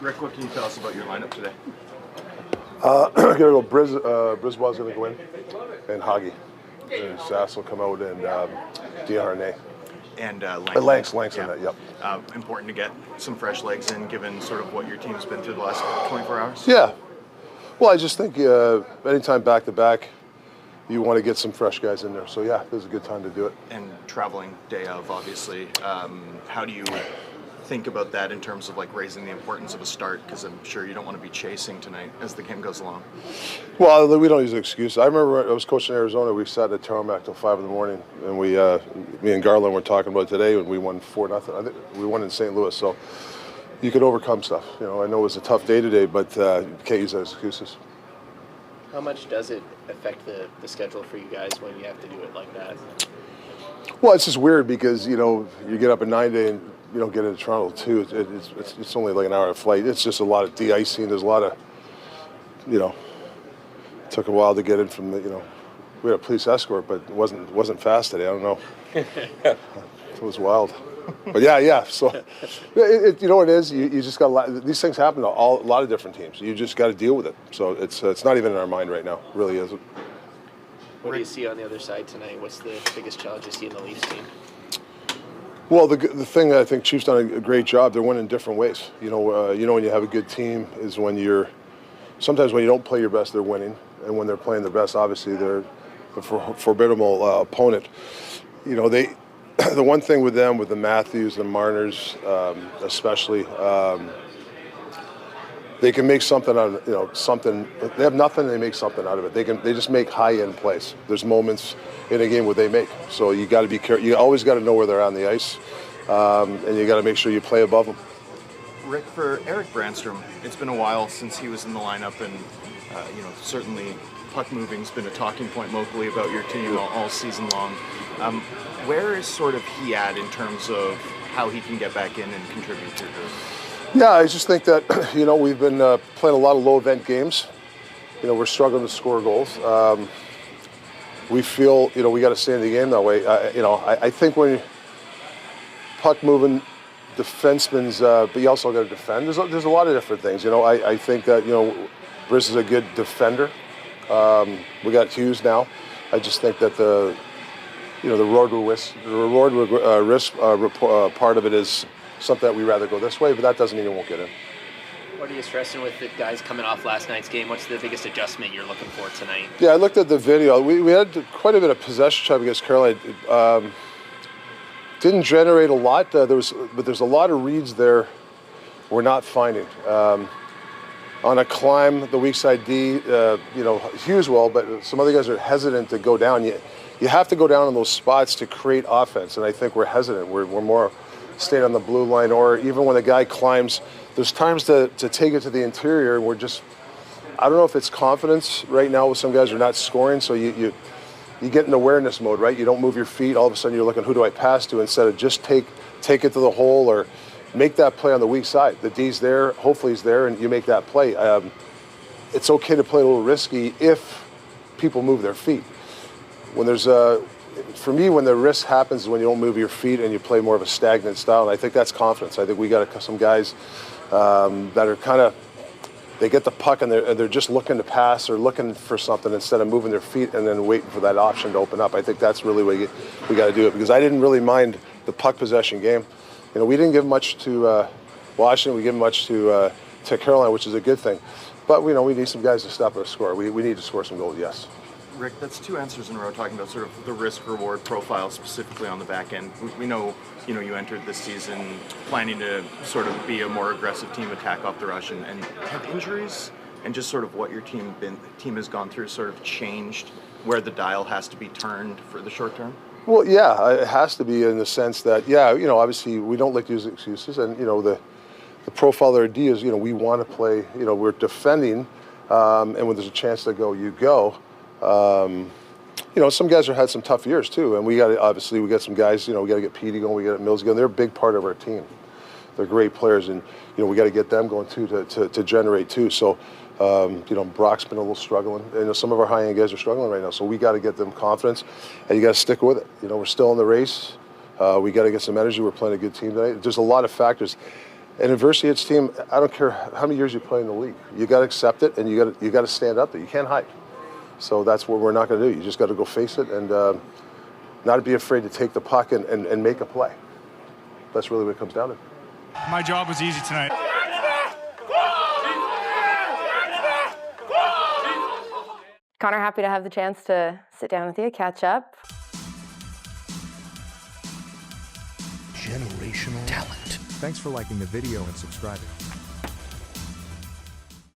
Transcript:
Rick, what can you tell us about your lineup today? I'm going to go Brisbois going to go in, and Hagi. And Sass will come out, and Diarnay. And Lanks yeah. on that, yep. Important to get some fresh legs in, given sort of what your team's been through the last 24 hours? Yeah. Well, I just think anytime back-to-back, you want to get some fresh guys in there. So, yeah, this is a good time to do it. And traveling day of, obviously. How do you think about that in terms of like raising the importance of a start? Because I'm sure you don't want to be chasing tonight as the game goes along. Well, we don't use an excuse. I remember I was coaching in Arizona. We sat at Tarmac till 5 in the morning, and me and Garland were talking about it today, and we won 4-0. I think we won in St. Louis, so you could overcome stuff. You know, I know it was a tough day today, but you can't use that as excuses. How much does it affect the schedule for you guys when you have to do it like that? Well, it's just weird because, you know, you get up at 9 and you don't get into Toronto too. It's only like an hour flight. It's just a lot of de-icing. There's a lot of, you know, it took a while to get in from the, you know, we had a police escort, but it wasn't fast today. I don't know. It was wild. But yeah. So, you know what it is? You just got these things happen to a lot of different teams. You just got to deal with it. So it's not even in our mind right now. It really isn't. What do you see on the other side tonight? What's the biggest challenge you see in the Leafs team? Well, the thing that I think Chiefs done a great job. They're winning different ways. You know when you have a good team is when sometimes when you don't play your best, they're winning, and when they're playing their best, obviously they're a formidable opponent. You know the one thing with them, with the Matthews, the Marners, especially, they can make something out of something. They have nothing, they make something out of it. They just make high-end plays. There's moments in a game where they make. So you got to be careful. You always got to know where they're on the ice, and you got to make sure you play above them. Rick, for Eric Brandstrom, it's been a while since he was in the lineup, and certainly puck moving's been a talking point locally about your team all season long. Where is sort of he at in terms of how he can get back in and contribute to your group? Yeah, I just think that we've been playing a lot of low-event games. We're struggling to score goals. We feel we got to stay in the game that way. I think when puck moving defensemen's, but you also got to defend. There's a lot of different things. I think that Briss is a good defender. We got Hughes now. I just think that the reward risk part of it is something that we rather go this way, but that doesn't mean it won't get in. What are you stressing with the guys coming off last night's game? What's the biggest adjustment you're looking for tonight? Yeah, I looked at the video. We had quite a bit of possession time against Carolina. Didn't generate a lot. But there's a lot of reads there we're not finding. On a climb, the weak side D, Hughes will, but some other guys are hesitant to go down. You have to go down in those spots to create offense, and I think we're hesitant. We're more staying on the blue line, or even when the guy climbs, there's times to take it to the interior, and I don't know if it's confidence right now with some guys who are not scoring, so you get in awareness mode, right? You don't move your feet, all of a sudden you're looking, who do I pass to, instead of just take it to the hole or make that play on the weak side. The D's there, hopefully he's there, and you make that play. It's okay to play a little risky if people move their feet. When for me, when the risk happens is when you don't move your feet and you play more of a stagnant style, and I think that's confidence. I think we got some guys that are kind of, they get the puck and they're just looking to pass or looking for something instead of moving their feet and then waiting for that option to open up. I think that's really what we got to do it, because I didn't really mind the puck possession game. We didn't give much to Washington. We give much to Carolina, which is a good thing. But we need some guys to stop us score. We need to score some goals, yes. Rick, that's two answers in a row talking about sort of the risk-reward profile specifically on the back end. We know, you entered this season planning to sort of be a more aggressive team, attack off the rush, and have injuries and just sort of what your team has gone through sort of changed where the dial has to be turned for the short term? Well, yeah, it has to be in the sense that, obviously we don't like to use excuses, and, the profile of our D is, we want to play, we're defending, and when there's a chance to go, you go. Some guys have had some tough years too, and we got some guys. We got to get Petey going, we got Mills going. They're a big part of our team. They're great players, and we got to get them going too to generate too. So, Brock's been a little struggling, and some of our high-end guys are struggling right now. So we got to get them confidence, and you got to stick with it. We're still in the race. We got to get some energy. We're playing a good team tonight. There's a lot of factors. an adversity hits team. I don't care how many years you play in the league. You got to accept it, and you got to stand up there. You can't hide. So that's what we're not going to do. You just got to go face it and not be afraid to take the puck and make a play. That's really what it comes down to. My job was easy tonight. Connor, happy to have the chance to sit down with you, catch up. Generational talent. Thanks for liking the video and subscribing.